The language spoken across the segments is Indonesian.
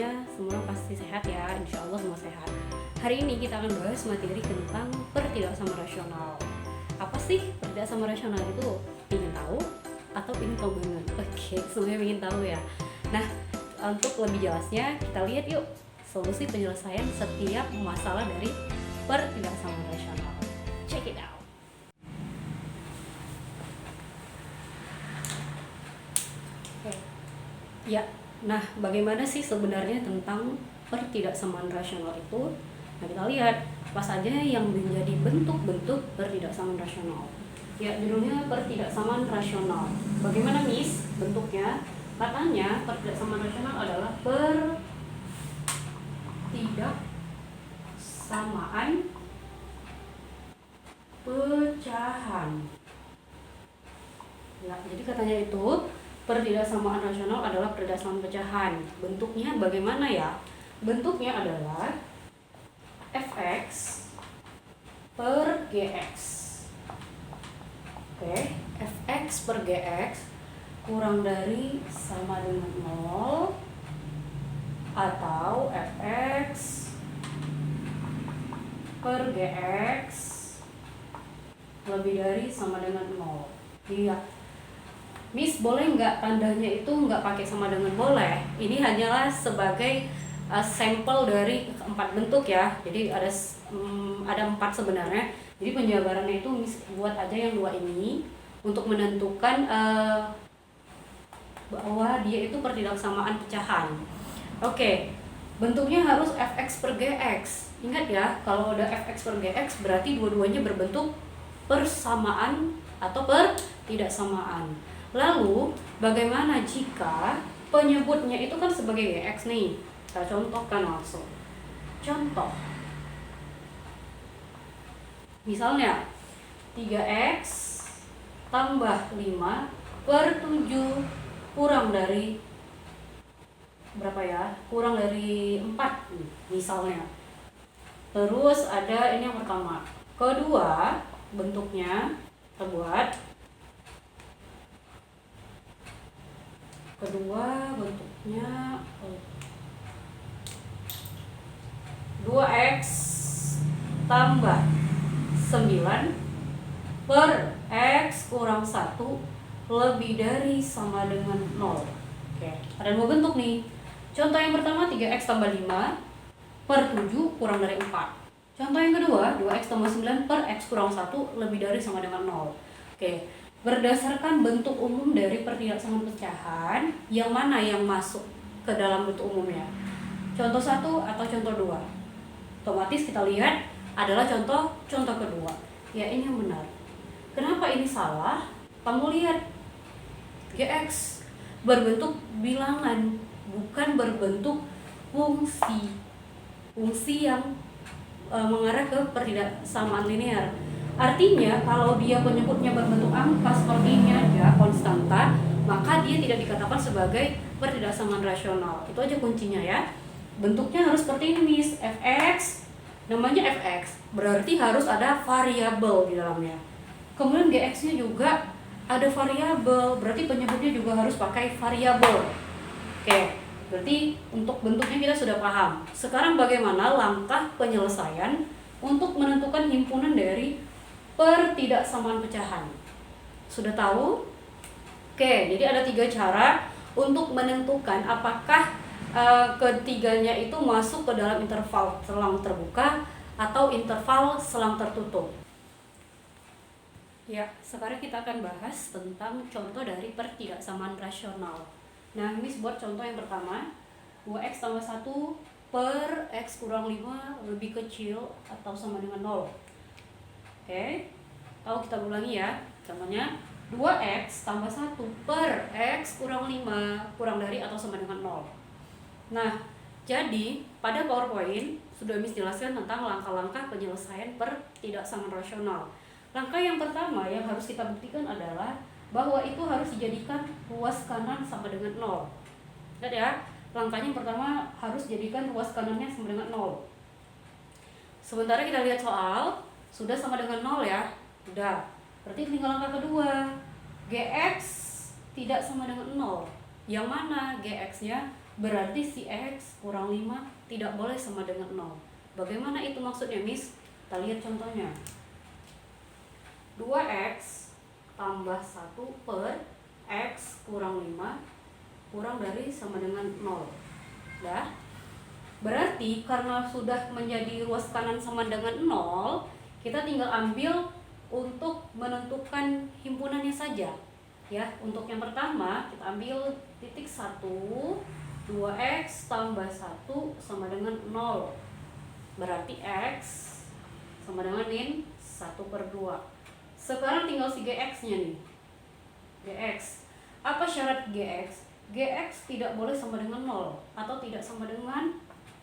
semuanya, semua pasti sehat ya, insya Allah semua sehat. Hari ini kita akan bahas materi tentang pertidaksamaan rasional. Apa sih pertidaksamaan rasional itu? Ingin tahu atau ingin tahu banget? Oke, semuanya ingin tahu ya. Nah, untuk lebih jelasnya kita lihat yuk solusi penyelesaian setiap masalah dari pertidaksamaan rasional. Check it out. Oke. Ya, nah bagaimana sih sebenarnya tentang pertidaksamaan rasional itu? Nah, kita lihat apa saja yang menjadi bentuk-bentuk pertidaksamaan rasional. Ya, judulnya pertidaksamaan rasional. Bagaimana Miss bentuknya? Katanya pertidaksamaan rasional adalah pertidaksamaan pecahan. Ya, jadi katanya itu pertidaksamaan rasional adalah pertidaksamaan pecahan. Bentuknya bagaimana ya? Bentuknya adalah fx per gx. Oke, fx per gx kurang dari sama dengan 0 atau fx per gx lebih dari sama dengan 0. Iya. Miss, boleh nggak tandanya itu nggak pakai sama dengan boleh? Ini hanyalah sebagai sampel dari 4 bentuk ya. Jadi ada 4 sebenarnya. Jadi penjabarannya itu Miss buat aja yang 2 ini untuk menentukan bahwa dia itu pertidaksamaan pecahan. Oke, bentuknya harus fx per gx. Ingat ya, kalau udah fx per gx berarti dua-duanya berbentuk persamaan atau pertidaksamaan. Lalu, bagaimana jika penyebutnya itu kan sebagai gx nih? Kita contohkan langsung. Contoh. Misalnya, 3x tambah 5 per 7 kurang dari berapa ya? Kurang dari 4 misalnya. Terus ada ini yang pertama. Kedua, bentuknya kita buat. Kedua bentuknya 2x tambah 9 per x kurang 1 lebih dari sama dengan 0. Oke, ada 2 bentuk nih. Contoh yang pertama 3x tambah 5 per 7 kurang dari 4. Contoh yang kedua 2x tambah 9 per x kurang 1 lebih dari sama dengan 0. Oke, berdasarkan bentuk umum dari pertidaksamaan pecahan, yang mana yang masuk ke dalam bentuk umumnya? Contoh 1 atau contoh 2? Otomatis kita lihat adalah contoh kedua. Ya, ini yang benar. Kenapa ini salah? Kamu lihat gx berbentuk bilangan, bukan berbentuk fungsi. Fungsi yang mengarah ke pertidaksamaan linear. Artinya kalau dia penyebutnya berbentuk angka seperti ini aja, konstanta, maka dia tidak dikatakan sebagai pertidaksamaan rasional. Itu aja kuncinya ya. Bentuknya harus seperti ini Miss, fx, namanya fx, berarti harus ada variabel di dalamnya. Kemudian gx-nya juga ada variabel, berarti penyebutnya juga harus pakai variabel. Oke, berarti untuk bentuknya kita sudah paham. Sekarang bagaimana langkah penyelesaian untuk menentukan himpunan dari pertidaksamaan pecahan? Sudah tahu? Oke, jadi ada 3 cara untuk menentukan apakah ketiganya itu masuk ke dalam interval selang terbuka atau interval selang tertutup. Ya, sekarang kita akan bahas tentang contoh dari pertidaksamaan rasional. Nah, Miss buat contoh yang pertama, 2x tambah 1 per x kurang 5 lebih kecil atau sama dengan 0. Oke, kalau kita ulangi ya, contohnya 2x tambah 1 per x kurang 5 kurang dari atau sama dengan 0. Nah, jadi pada PowerPoint sudah Miss jelaskan tentang langkah-langkah penyelesaian pertidaksamaan rasional. Langkah yang pertama yang harus kita buktikan adalah bahwa itu harus dijadikan ruas kanan sama dengan 0. Lihat ya, langkahnya yang pertama harus jadikan ruas kanannya sama dengan 0. Sementara kita lihat soal, sudah sama dengan 0 ya. Sudah. Berarti tinggal langkah kedua. Gx tidak sama dengan 0. Yang mana Gx-nya Berarti si X kurang 5 tidak boleh sama dengan 0. Bagaimana itu maksudnya, Miss? Kita lihat contohnya. 2X tambah 1 per X kurang 5 kurang dari sama dengan 0. Dah. Berarti karena sudah menjadi ruas kanan sama dengan 0, kita tinggal ambil untuk menentukan himpunannya saja. Ya, untuk yang pertama kita ambil titik 1, 2X tambah 1 sama dengan 0. Berarti X sama dengan min 1 per 2. Sekarang tinggal si GX-nya nih. GX. Apa syarat GX? GX tidak boleh sama dengan 0 atau tidak sama dengan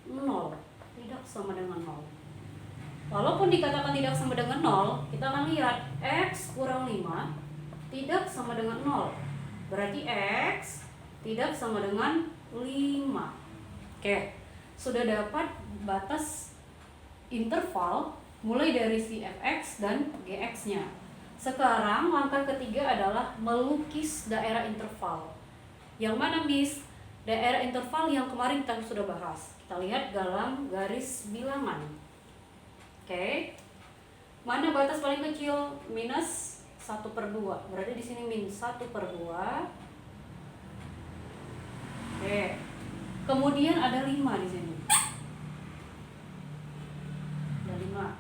0. Tidak sama dengan 0. Walaupun dikatakan tidak sama dengan 0, kita akan lihat X kurang 5 tidak sama dengan 0. Berarti X tidak sama dengan 5. Oke, sudah dapat batas interval mulai dari si Fx dan Gx-nya. Sekarang langkah ketiga adalah melukis daerah interval. Yang mana, Miss? Daerah interval yang kemarin kita sudah bahas. Kita lihat dalam garis bilangan. Oke. Mana batas paling kecil? Minus 1 per 2. Berarti di sini min 1 per 2. Oke. Kemudian ada 5 di sini. Ada 5.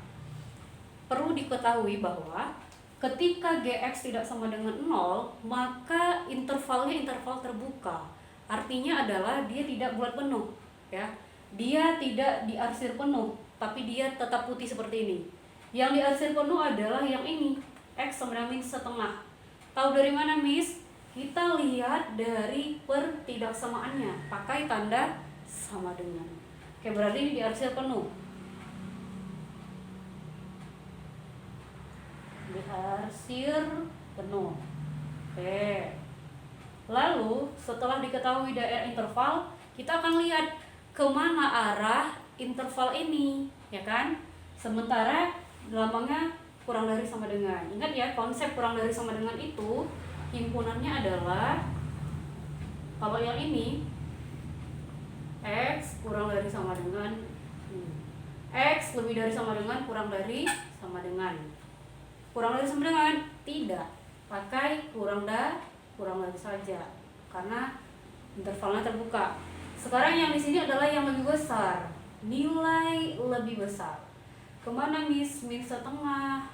Perlu diketahui bahwa ketika Gx tidak sama dengan 0, maka intervalnya interval terbuka. Artinya adalah dia tidak bulat penuh, ya. Dia tidak diarsir penuh, tapi dia tetap putih seperti ini. Yang diarsir penuh adalah yang ini. X sama dengan min setengah. Tahu dari mana, Miss? Kita lihat dari pertidaksamaannya, pakai tanda sama dengan. Oke, berarti ini diarsir penuh. Diarsir penuh. Oke. Lalu setelah diketahui daerah interval, kita akan lihat kemana arah interval ini, ya kan? Sementara lambangnya kurang dari sama dengan. Ingat ya, konsep kurang dari sama dengan itu himpunannya adalah kalau yang ini X kurang dari sama dengan X lebih dari sama dengan kurang dari sama dengan. Kurang dari sama dengan tidak, pakai kurang dari saja karena intervalnya terbuka. Sekarang yang di sini adalah yang lebih besar, nilai lebih besar. Kemana, Miss? Min setengah.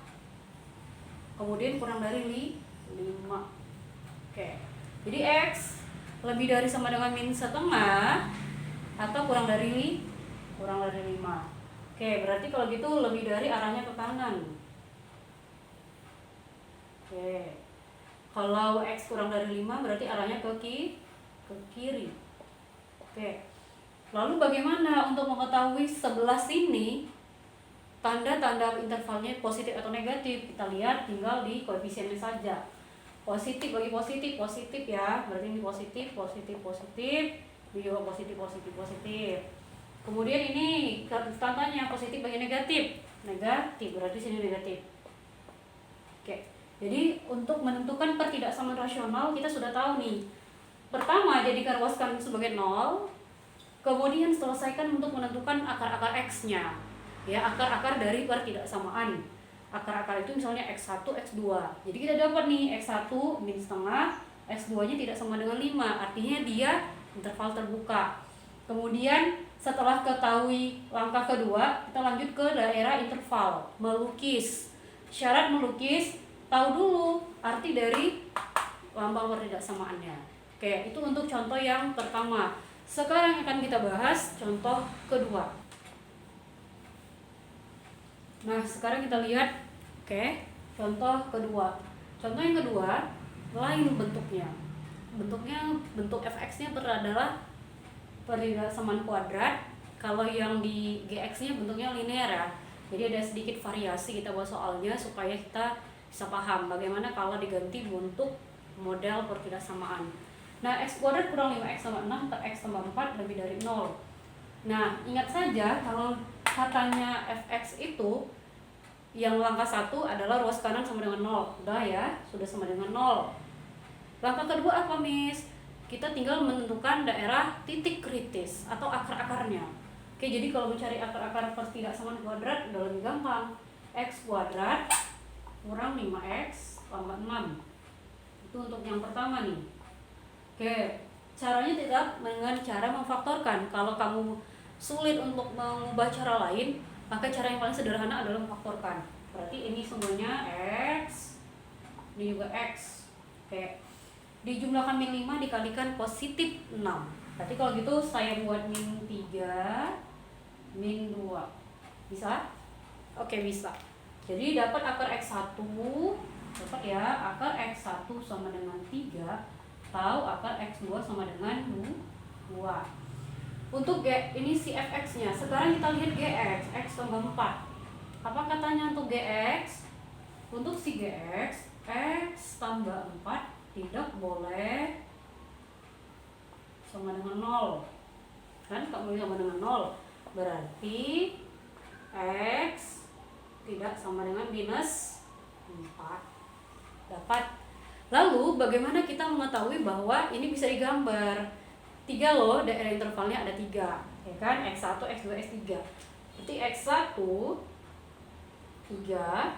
Kemudian kurang dari 5. Oke. Jadi X lebih dari sama dengan min setengah atau kurang dari 5. Oke, berarti kalau gitu lebih dari arahnya ke kanan. Oke. Kalau X kurang dari 5 berarti arahnya ke kiri. Oke. Lalu bagaimana untuk mengetahui sebelah sini tanda-tanda intervalnya positif atau negatif? Kita lihat tinggal di koefisiennya saja. Positif bagi positif ya. Berarti ini positif. Ini juga positif. Kemudian ini tandanya positif bagi negatif. Berarti sini negatif. Oke. Jadi untuk menentukan pertidaksamaan rasional kita sudah tahu nih. Pertama, jadikan ruas kanan sebagai 0. Kemudian selesaikan untuk menentukan akar-akar X-nya. Ya, akar-akar dari pertidaksamaan. Akar-akar itu misalnya X1, X2. Jadi kita dapat nih X1 min setengah, X2-nya tidak sama dengan 5. Artinya dia interval terbuka. Kemudian setelah ketahui langkah kedua, kita lanjut ke daerah interval, melukis. Syarat melukis, tahu dulu arti dari lambang pertidaksamaannya. Oke, itu untuk contoh yang pertama. Sekarang akan kita bahas contoh kedua. Nah, sekarang kita lihat, contoh kedua. Contoh yang kedua, lain bentuknya. Bentuk fx-nya adalah pertidaksamaan kuadrat. Kalau yang di gx-nya bentuknya linear ya. Jadi ada sedikit variasi kita buat soalnya supaya kita bisa paham bagaimana kalau diganti bentuk model pertidaksamaan. Nah, x kuadrat kurang 5x tambah 6 per x tambah 4 lebih dari 0. Nah, ingat saja kalau katanya fx itu yang langkah 1 adalah ruas kanan sama dengan 0. Udah ya, sudah sama dengan 0. Langkah kedua apa, Miss? kita tinggal menentukan daerah titik kritis atau akar-akarnya. Oke, jadi kalau mencari akar-akar pertidaksamaan kuadrat udah lebih gampang. X kuadrat kurang 5x tambah 6. Itu untuk yang pertama nih. Oke, caranya tidak dengan cara memfaktorkan. Kalau kamu sulit untuk mengubah cara lain, maka cara yang paling sederhana adalah memfaktorkan. Berarti ini semuanya x, ini juga x. Oke, dijumlahkan min 5 dikalikan positif 6. Berarti kalau gitu saya buat min 3, min 2. Bisa? Oke, bisa. Jadi dapat akar x1, dapat ya, akar x1 sama dengan 3, atau akar x2 sama dengan 2. Untuk ini si fx-nya. Sekarang kita lihat gx, x tambah 4. Apa katanya untuk gx? Untuk si gx, x tambah 4 tidak boleh sama dengan 0. Kan kalau sama dengan 0, berarti x tidak sama dengan minus 4. Dapat. Lalu bagaimana kita mengetahui bahwa ini bisa digambar? 3 loh, daerah intervalnya ada 3, ya kan? X1, X2, X3. Berarti X1 3,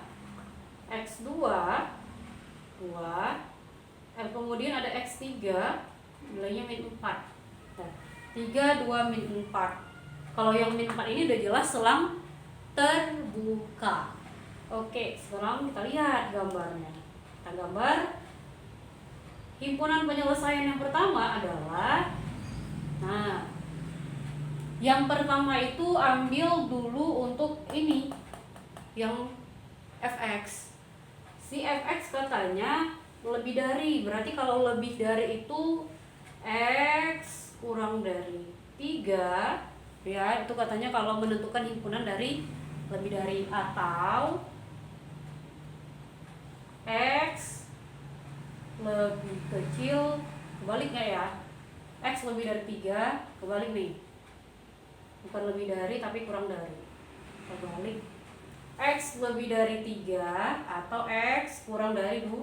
X2 2, kemudian ada X3 nilainya min 4. Nah, 3, 2, min 4. Kalau yang min 4 ini udah jelas selang terbuka. Oke, sekarang kita lihat gambarnya. Kita gambar himpunan penyelesaian yang pertama adalah, nah, yang pertama itu ambil dulu untuk ini, yang fx. Si fx katanya lebih dari, berarti kalau lebih dari itu x kurang dari 3, ya, itu katanya kalau menentukan himpunan dari lebih dari, atau x lebih kecil, kebalik nggak ya? X lebih dari 3, kebalik nih, bukan lebih dari tapi kurang dari, kebalik. X lebih dari 3 atau x kurang dari 2.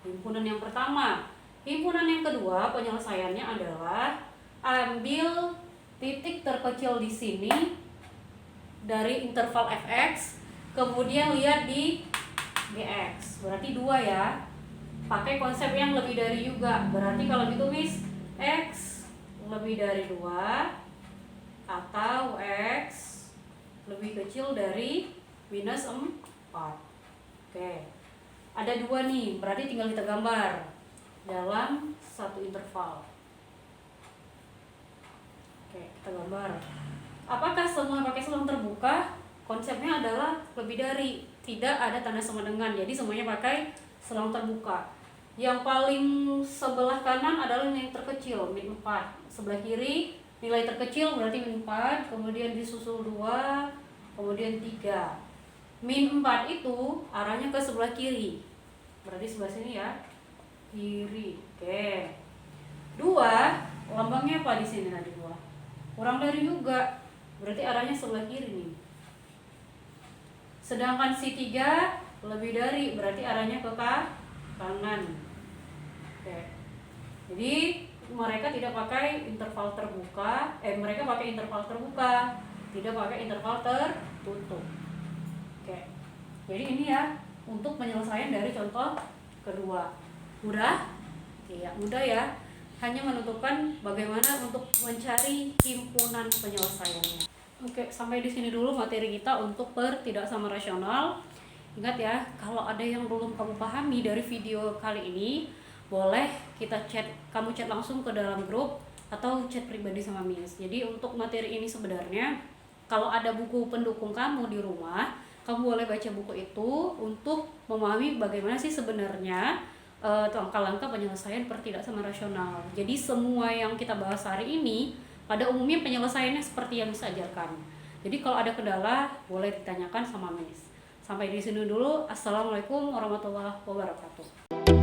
Himpunan yang pertama. Himpunan yang kedua penyelesaiannya adalah ambil titik terkecil di sini dari interval fx, kemudian lihat di gx, berarti 2 ya. Pakai konsep yang lebih dari juga. Berarti kalau gitu Miss, x lebih dari 2 atau x lebih kecil dari minus 4. Oke, ada 2 nih, berarti tinggal kita gambar dalam satu interval. Oke, kita gambar. Apakah semua pakai selang terbuka? Konsepnya adalah lebih dari, tidak ada tanda sama dengan, jadi semuanya pakai selang terbuka. Yang paling sebelah kanan adalah yang terkecil, min 4. Sebelah kiri nilai terkecil berarti min 4, kemudian disusul 2, kemudian 3. Min 4 itu arahnya ke sebelah kiri, berarti sebelah sini ya, kiri. Oke. 2, lambangnya apa di sini tadi 2? Kurang dari juga, berarti arahnya sebelah kiri nih. Sedangkan si 3 lebih dari, berarti arahnya ke kanan. Oke. Jadi mereka tidak pakai interval terbuka, mereka pakai interval terbuka, tidak pakai interval tertutup. Oke. Jadi ini ya untuk penyelesaian dari contoh kedua. Mudah? Iya, mudah ya. Hanya menentukan bagaimana untuk mencari himpunan penyelesaiannya. Oke, sampai di sini dulu materi kita untuk pertidaksamaan rasional. Ingat ya, kalau ada yang belum kamu pahami dari video kali ini, boleh kamu chat langsung ke dalam grup atau chat pribadi sama Miss. Jadi untuk materi ini sebenarnya kalau ada buku pendukung kamu di rumah, kamu boleh baca buku itu untuk memahami bagaimana sih sebenarnya langkah-langkah penyelesaian pertidaksamaan rasional. Jadi semua yang kita bahas hari ini pada umumnya penyelesaiannya seperti yang Miss ajarkan. Jadi kalau ada kendala boleh ditanyakan sama Miss. Sampai di sini dulu. Assalamualaikum warahmatullahi wabarakatuh.